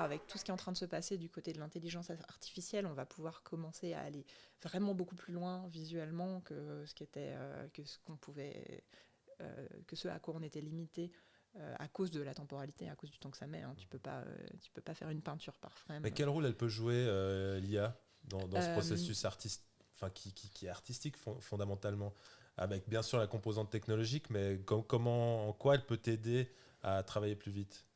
avec tout ce qui est en train de se passer du côté de l'intelligence artificielle, on va pouvoir commencer à aller vraiment beaucoup plus loin visuellement que ce qu'on pouvait, que ce à quoi on était limité à cause de la temporalité, à cause du temps que ça met. Hein. Tu peux pas faire une peinture par frame. Mais quel rôle elle peut jouer, l'IA, dans ce Euh, processus qui est artistique fondamentalement, avec bien sûr la composante technologique, mais en quoi elle peut t'aider à travailler plus vite?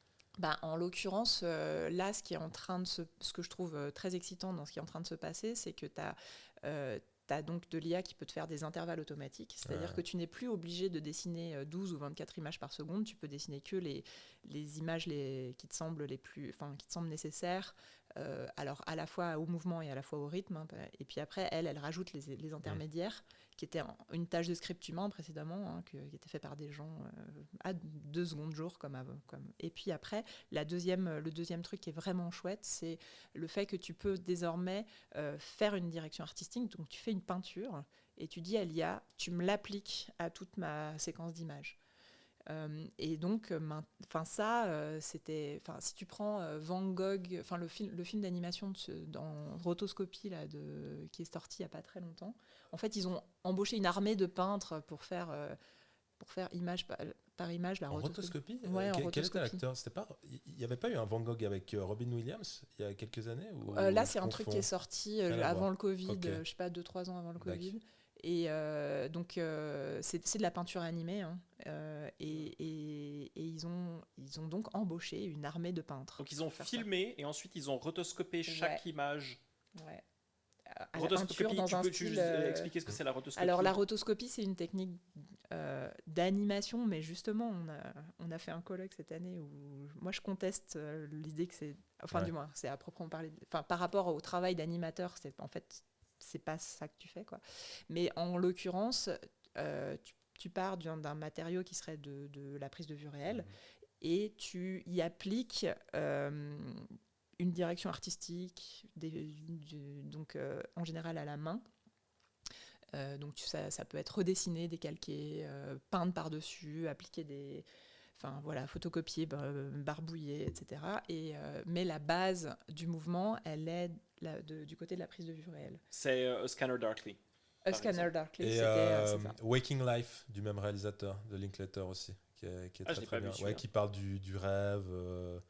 En l'occurrence, là, ce que je trouve très excitant dans ce qui est en train de se passer, c'est que tu as donc de l'IA qui peut te faire des intervalles automatiques, c'est-à-dire que tu n'es plus obligé de dessiner 12 ou 24 images par seconde, tu peux dessiner que les images qui te semblent qui te semblent nécessaires, alors à la fois au mouvement et à la fois au rythme. Hein, et puis après, elle rajoute les intermédiaires, qui étaient une tâche de script humain précédemment, hein, qui était fait par des gens à 2 secondes jour comme avant. Et puis après, le deuxième truc qui est vraiment chouette, c'est le fait que tu peux désormais faire une direction artistique. Donc tu fais une peinture et tu dis à l'IA, tu me l'appliques à toute ma séquence d'images. Et donc, si tu prends Van Gogh, le film d'animation dans Rotoscopie là, qui est sorti il n'y a pas très longtemps, en fait, ils ont embauché une armée de peintres pour faire image par image la En rotoscopie. rotoscopie, Ouais, en quel était rotoscopie. l'acteur? Il n'y avait pas eu un Van Gogh avec Robin Williams il y a quelques années, Là, ou je c'est un truc qui est confonds? sorti Rien à avant voir. le Covid, Ok, je sais pas, 2-3 ans avant le d'accord. Covid. Et donc, c'est de la peinture animée. Hein. Et ils ont donc embauché une armée de peintres Donc ils ont pour faire ça. filmé et ensuite ils ont rotoscopé Ouais, chaque image. ouais. À la peinture Rotoscopie, dans un tu style. expliquer ce que c'est la Alors, la rotoscopie? rotoscopie, c'est une technique d'animation, mais justement, on a fait un colloque cette année où moi je conteste l'idée que c'est. Enfin, Ouais. du moins, c'est à proprement parler. Enfin, par rapport au travail d'animateur, en fait, c'est pas ça que tu fais, quoi. Mais en l'occurrence, tu pars d'un matériau qui serait de la prise de vue réelle et tu y appliques une direction artistique, donc en général à la main. Donc ça peut être redessiné, décalqué, peindre par-dessus, appliquer enfin voilà, photocopier, barbouiller, etc. Mais la base du mouvement, elle est du côté de la prise de vue réelle. C'est A Scanner Darkly, A par Scanner exemple. Darkly, Et c'est ça. Waking Life, du même réalisateur, de Linklater aussi, qui est Ah, je très l'ai très pas vu bien. Ouais, celui-là. qui parle du rêve.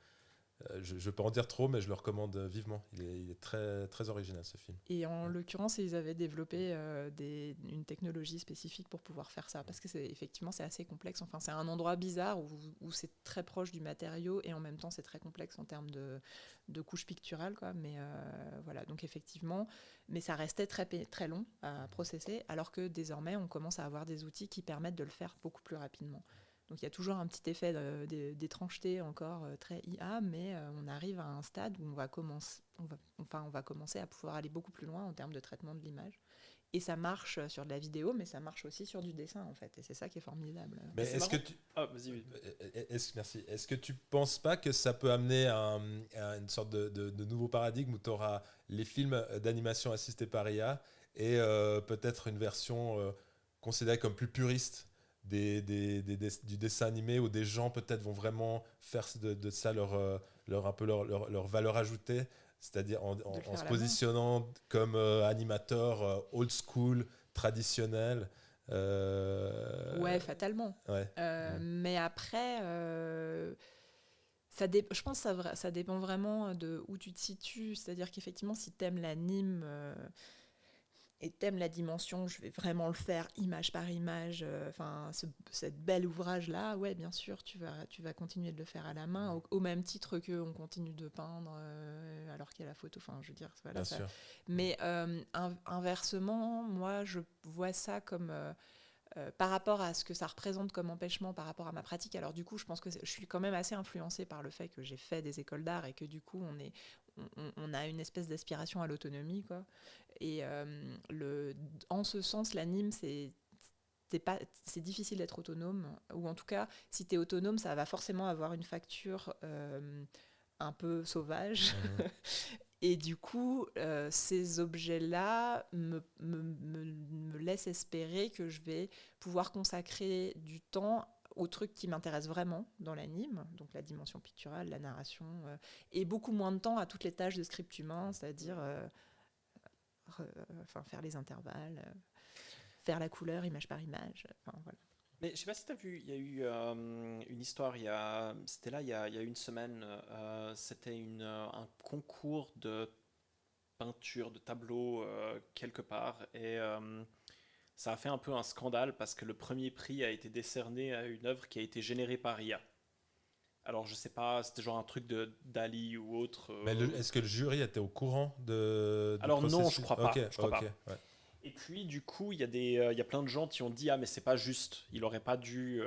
Je ne peux en dire trop, mais je le recommande vivement. Il est très, très original, ce film. Et en Ouais. l'occurrence, ils avaient développé une technologie spécifique pour pouvoir faire ça, parce que effectivement, c'est assez complexe. Enfin, c'est un endroit bizarre où c'est très proche du matériau et en même temps, c'est très complexe en termes de couche picturale, quoi. Mais voilà, donc effectivement, mais ça restait très long à processer, alors que désormais, on commence à avoir des outils qui permettent de le faire beaucoup plus rapidement. Donc il y a toujours un petit effet d'étrangeté encore très IA, mais on arrive à un stade où on va commencer à pouvoir aller beaucoup plus loin en termes de traitement de l'image. Et ça marche sur de la vidéo, mais ça marche aussi sur du dessin, en fait. Et c'est ça qui est formidable. Mais C'est est-ce que marrant. tu... Ah, vas-y. Merci. Est-ce que tu penses pas que ça peut amener à une sorte de nouveau paradigme où tu auras les films d'animation assistés par IA et peut-être une version considérée comme plus puriste du dessin animé, où des gens peut-être vont vraiment faire de ça leur valeur ajoutée, c'est-à-dire De le en faire se à la main. positionnant comme animateur old school, traditionnel. Ouais, fatalement. Ouais. Mais après, je pense que ça dépend vraiment de où tu te situes. C'est-à-dire qu'effectivement, si tu aimes l'anime et t'aimes la dimension, je vais vraiment le faire image par image, enfin cette bel ouvrage-là, ouais, bien sûr, tu vas continuer de le faire à la main, au même titre qu'on continue de peindre alors qu'il y a la photo, enfin, je veux dire, voilà, Bien ça. sûr. Mais inversement, moi, je vois ça comme par rapport à ce que ça représente comme empêchement par rapport à ma pratique. Alors du coup, je pense que je suis quand même assez influencée par le fait que j'ai fait des écoles d'art et que du coup, on a une espèce d'aspiration à l'autonomie, quoi. Et en ce sens, l'anime, c'est difficile d'être autonome, ou en tout cas, si tu es autonome, ça va forcément avoir une facture un peu sauvage. Mhm. Et du coup, ces objets-là me laissent espérer que je vais pouvoir consacrer du temps aux trucs qui m'intéressent vraiment dans l'anime, donc la dimension picturale, la narration, et beaucoup moins de temps à toutes les tâches de script humain, c'est-à-dire faire les intervalles, faire la couleur image par image. Voilà. Mais je sais pas si tu as vu, il y a eu une histoire, c'était là il y a une semaine, c'était un concours de peinture, de tableau quelque part, et ça a fait un peu un scandale parce que le premier prix a été décerné à une œuvre qui a été générée par IA. Alors je sais pas, c'était genre un truc de Dali ou autre. Mais est-ce que le jury était au courant du Alors non, processus? je crois pas. Ok, Je crois pas. ouais. Et puis du coup, il y a plein de gens qui ont dit ah mais c'est pas juste, il aurait pas dû,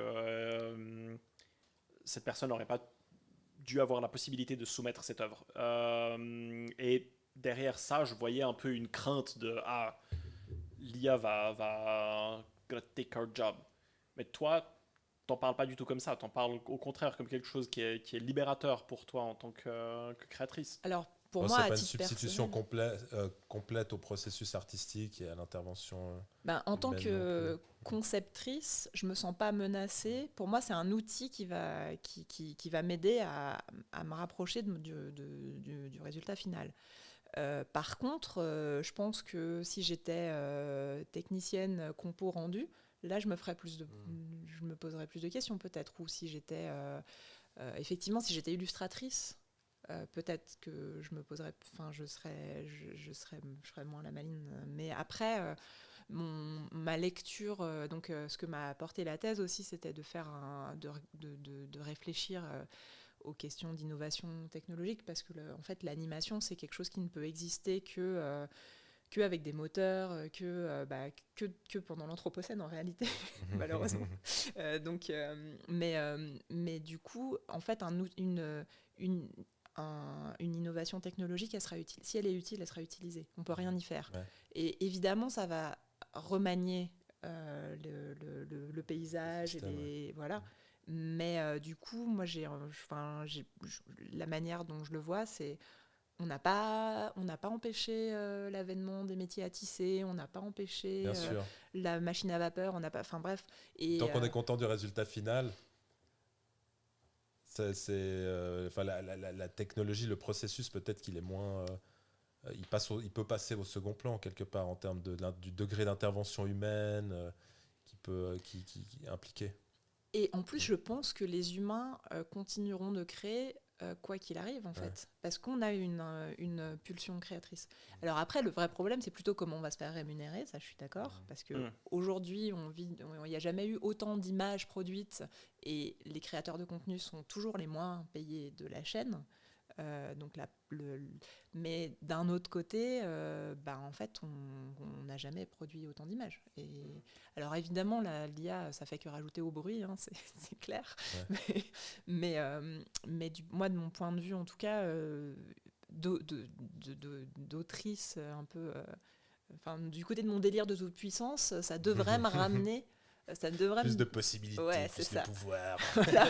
cette personne n'aurait pas dû avoir la possibilité de soumettre cette œuvre. Et derrière ça, je voyais un peu une crainte de l'IA va gonna take our job. Mais toi, t'en parles pas du tout comme ça. T'en parles au contraire comme quelque chose qui est libérateur pour toi en tant que créatrice. Alors, pour Bon, moi, c'est à pas une titre substitution personnel, complète au processus artistique et à l'intervention. en tant humaine que non plus. conceptrice, je me sens pas menacée. Pour moi, c'est un outil qui va m'aider à me rapprocher du résultat final. Par contre, je pense que si j'étais technicienne compo rendu, là, je me poserais plus de questions peut-être. Ou si j'étais effectivement, si j'étais illustratrice, peut-être que je me poserais, je ferais moins la maline. Mais après, ma lecture, ce que m'a apporté la thèse aussi, c'était de faire de réfléchir aux questions d'innovation technologique, parce que en fait, l'animation, c'est quelque chose qui ne peut exister que avec des moteurs, que pendant l'Anthropocène en réalité, malheureusement. Mais du coup, en fait, une innovation technologique, elle sera utile. Si elle est utile, elle sera utilisée. On peut rien y faire. Ouais. Et évidemment, ça va remanier le paysage, et voilà. Mais du coup, moi, la manière dont je le vois, c'est on n'a pas empêché l'avènement des métiers à tisser, on n'a pas empêché Bien sûr. la machine à vapeur, on n'a pas, enfin bref. Et Tant qu'on est content du résultat final, la technologie, le processus, peut-être qu'il est moins. Il peut passer au second plan quelque part en termes du degré d'intervention humaine qui est impliqué. Et en plus, je pense que les humains continueront de créer quoi qu'il arrive, en fait, parce qu'on a une pulsion créatrice. Alors après, le vrai problème, c'est plutôt comment on va se faire rémunérer, ça je suis d'accord, parce qu'aujourd'hui, il n'y a jamais eu autant d'images produites, et les créateurs de contenu sont toujours les moins payés de la chaîne. Mais d'un autre côté, en fait, on n'a jamais produit autant d'images. Et alors évidemment, l'IA, ça fait que rajouter au bruit, hein, c'est clair. Ouais. Mais moi, de mon point de vue, en tout cas, d'autrice un peu, du côté de mon délire de toute puissance, ça devrait me ramener. Plus de possibilités, plus de pouvoir. Voilà.